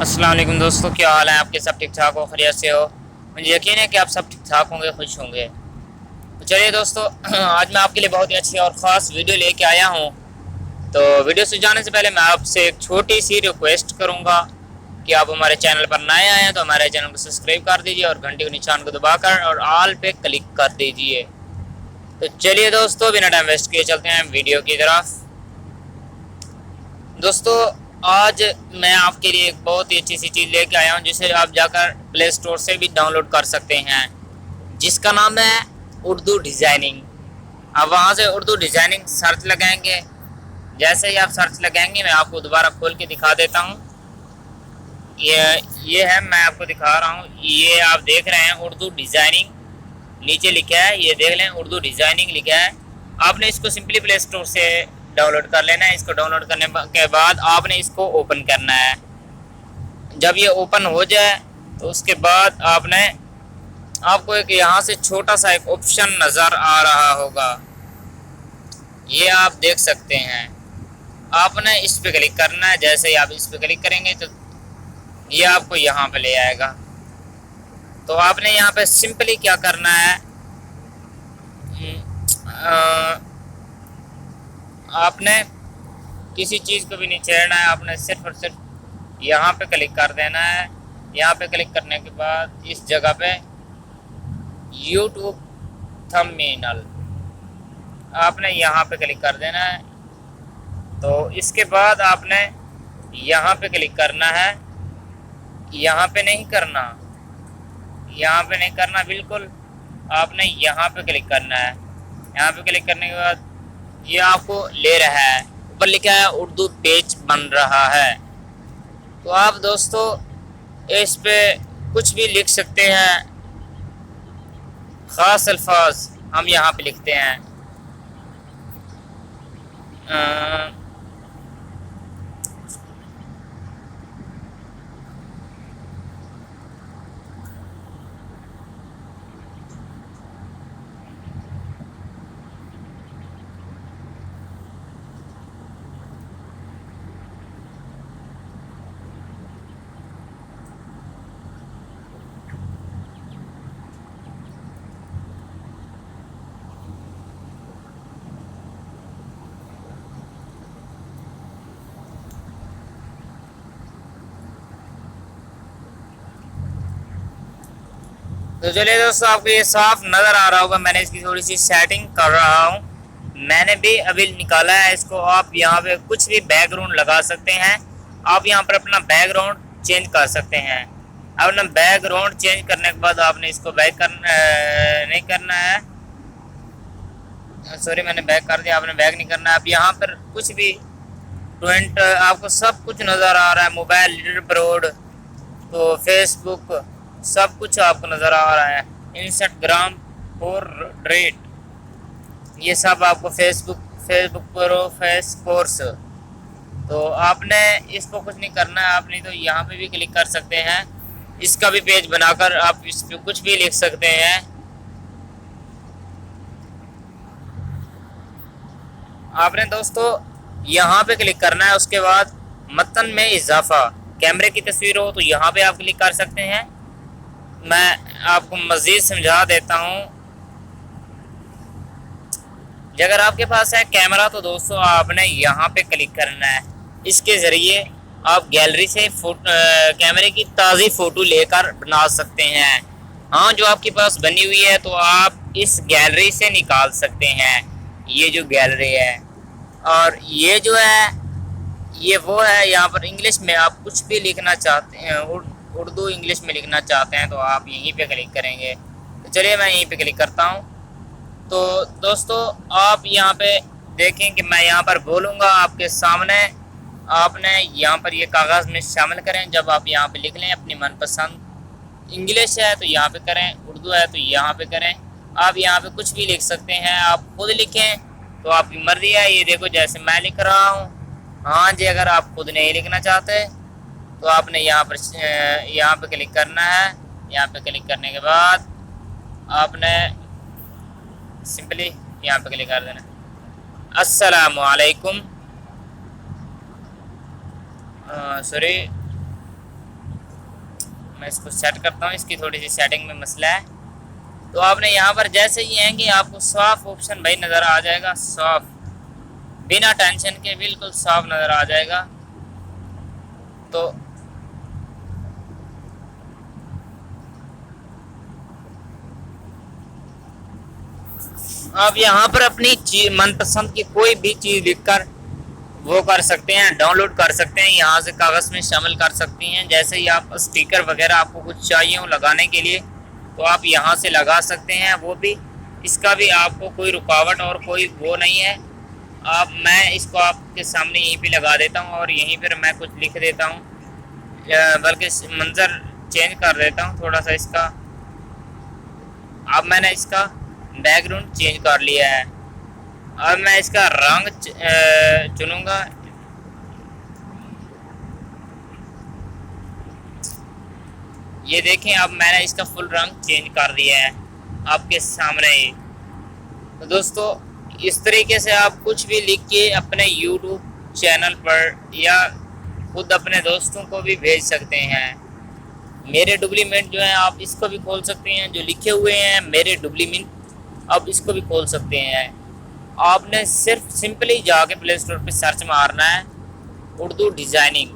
अस्सलाम वालेकुम दोस्तों, क्या हाल है आपके? सब ठीक ठाक हो, खैरियत से हो? मुझे यकीन है कि आप सब ठीक ठाक होंगे, खुश होंगे। तो चलिए दोस्तों, आज मैं आपके लिए बहुत ही अच्छी और ख़ास वीडियो लेके आया हूँ। तो वीडियो से जाने से पहले मैं आपसे एक छोटी सी रिक्वेस्ट करूँगा कि आप हमारे चैनल पर नए आए हैं तो हमारे चैनल को सब्सक्राइब कर दीजिए और घंटी के निशान को दबाकर और ऑल पे क्लिक कर दीजिए। तो चलिए दोस्तों, बिना टाइम वेस्ट किए चलते हैं वीडियो की तरफ। दोस्तों, आज मैं आपके लिए एक बहुत ही अच्छी सी चीज़ लेके आया हूँ जिसे आप जाकर प्ले स्टोर से भी डाउनलोड कर सकते हैं, जिसका नाम है उर्दू डिज़ाइनिंग। आप वहाँ से उर्दू डिज़ाइनिंग सर्च लगाएंगे। जैसे ही आप सर्च लगाएंगे, मैं आपको दोबारा खोल के दिखा देता हूँ। ये है, मैं आपको दिखा रहा हूँ। ये आप देख रहे हैं उर्दू डिज़ाइनिंग, नीचे लिखा है, ये देख लें उर्दू डिज़ाइनिंग लिखा है। आपने इसको सिंपली प्ले स्टोर से डाउनलोड कर लेना है। इसको डाउनलोड करने के बाद आपने इसको ओपन करना है। जब ये ओपन हो जाए तो उसके बाद आपको एक यहाँ से छोटा सा एक ऑप्शन नज़र आ रहा होगा, ये आप देख सकते हैं। आपने इस पे क्लिक करना है। जैसे ही आप इस पे क्लिक करेंगे तो ये आपको यहाँ पे ले आएगा। तो आपने यहाँ पे सिंपली क्या करना है, आपने किसी चीज़ को भी नहीं छेड़ना है। आपने सिर्फ और सिर्फ यहाँ पे क्लिक कर देना है। यहाँ पे क्लिक करने के बाद इस जगह पे यूट्यूब थंबनेल आपने यहाँ पे क्लिक कर देना है। तो इसके बाद आपने यहाँ पे क्लिक करना है। यहाँ पे नहीं करना, यहाँ पे नहीं करना बिल्कुल। आपने यहाँ पे क्लिक करना है। यहाँ पे क्लिक करने के बाद ये आपको ले रहा है, ऊपर लिखा है उर्दू पेज बन रहा है। तो आप दोस्तों इस पे कुछ भी लिख सकते हैं। ख़ास अल्फाज हम यहाँ पे लिखते हैं। तो चलिए दोस्तों, आपको ये साफ नज़र आ रहा होगा। मैंने इसकी थोड़ी सी सेटिंग कर रहा हूँ। मैंने भी अभी निकाला है इसको। आप यहाँ पे कुछ भी बैकग्राउंड लगा सकते हैं। आप यहाँ पर अपना बैकग्राउंड चेंज कर सकते हैं। अपना बैकग्राउंड चेंज करने के बाद आपने इसको बैक नहीं करना है। सॉरी, मैंने बैक कर दिया, आपने बैक नहीं करना है। आप यहाँ पर कुछ भी ट्वेंट आपको सब कुछ नज़र आ रहा है। मोबाइल, लीडरबोर्ड, तो फेसबुक, सब कुछ आपको नज़र आ रहा है। इंस्टाग्राम और रेट, ये सब आपको फेसबुक प्रो, फेस कोर्स। तो आपने इसको कुछ नहीं करना है। आपने तो यहाँ पे भी क्लिक कर सकते हैं। इसका भी पेज बनाकर आप इस पे कुछ भी लिख सकते हैं। आपने दोस्तों यहाँ पे क्लिक करना है। उसके बाद मतन में इजाफा, कैमरे की तस्वीर हो तो यहाँ पे आप क्लिक कर सकते हैं। मैं आपको मज़ीद समझा देता हूँ। अगर आपके पास है कैमरा तो दोस्तों आपने यहाँ पे क्लिक करना है। इसके ज़रिए आप गैलरी से कैमरे की ताज़ी फ़ोटो लेकर बना सकते हैं। हाँ, जो आपके पास बनी हुई है तो आप इस गैलरी से निकाल सकते हैं। ये जो गैलरी है, और ये जो है ये वो है। यहाँ पर इंग्लिश में आप कुछ भी लिखना चाहते हैं, उर्दू इंग्लिश में लिखना चाहते हैं तो आप यहीं पे क्लिक करेंगे। तो चलिए मैं यहीं पे क्लिक करता हूँ। तो दोस्तों आप यहाँ पे देखें कि मैं यहाँ पर बोलूँगा आपके सामने। आपने यहाँ पर ये कागज़ में शामिल करें। जब आप यहाँ पे लिख लें अपनी मनपसंद, इंग्लिश है तो यहाँ पे करें, उर्दू है तो यहाँ पे करें। आप यहाँ पे कुछ भी लिख सकते हैं। आप खुद लिखें तो आपकी मर्ज़ी है। ये देखो जैसे मैं लिख रहा हूँ। हाँ जी, अगर आप खुद नहीं लिखना चाहते तो आपने यहाँ पे क्लिक करना है। यहाँ पे क्लिक करने के बाद आपने सिंपली यहाँ पे क्लिक कर देना। अस्सलामु अलैकुम, सॉरी, मैं इसको सेट करता हूँ, इसकी थोड़ी सी सेटिंग में मसला है। तो आपने यहाँ पर जैसे ही आएंगे आपको साफ ऑप्शन भाई नज़र आ जाएगा, साफ बिना टेंशन के बिल्कुल साफ नज़र आ जाएगा। तो आप यहाँ पर अपनी मनपसंद की कोई भी चीज़ लिखकर वो कर सकते हैं, डाउनलोड कर सकते हैं, यहाँ से कागज़ में शामिल कर सकती हैं। जैसे ही आप स्टिकर वगैरह आपको कुछ चाहिए हो लगाने के लिए तो आप यहाँ से लगा सकते हैं, वो भी इसका भी आपको कोई रुकावट और कोई वो नहीं है। मैं इसको आपके सामने यहीं पे लगा देता हूँ और यहीं पर मैं कुछ लिख देता हूँ, बल्कि मंज़र चेंज कर देता हूँ थोड़ा सा इसका। अब मैंने इसका बैकग्राउंड चेंज कर लिया है। अब मैं इसका रंग चुनूंगा। ये देखें अब मैंने इसका फुल रंग चेंज कर दिया है आपके सामने ही। तो दोस्तों इस तरीके से आप कुछ भी लिख के अपने YouTube चैनल पर या खुद अपने दोस्तों को भी भेज सकते हैं। मेरे डुप्लीमेट जो है आप इसको भी खोल सकते हैं, जो लिखे हुए हैं मेरे डुप्लीमेट आप इसको भी खोल सकते हैं। आपने सिर्फ सिंपली जाके प्ले स्टोर पर सर्च मारना है उर्दू डिज़ाइनिंग,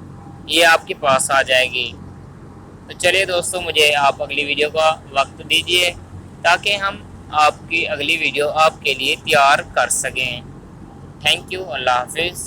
ये आपके पास आ जाएगी। तो चलिए दोस्तों मुझे आप अगली वीडियो का वक्त दीजिए ताकि हम आपकी अगली वीडियो आपके लिए तैयार कर सकें। थैंक यू, अल्लाह हाफिज़।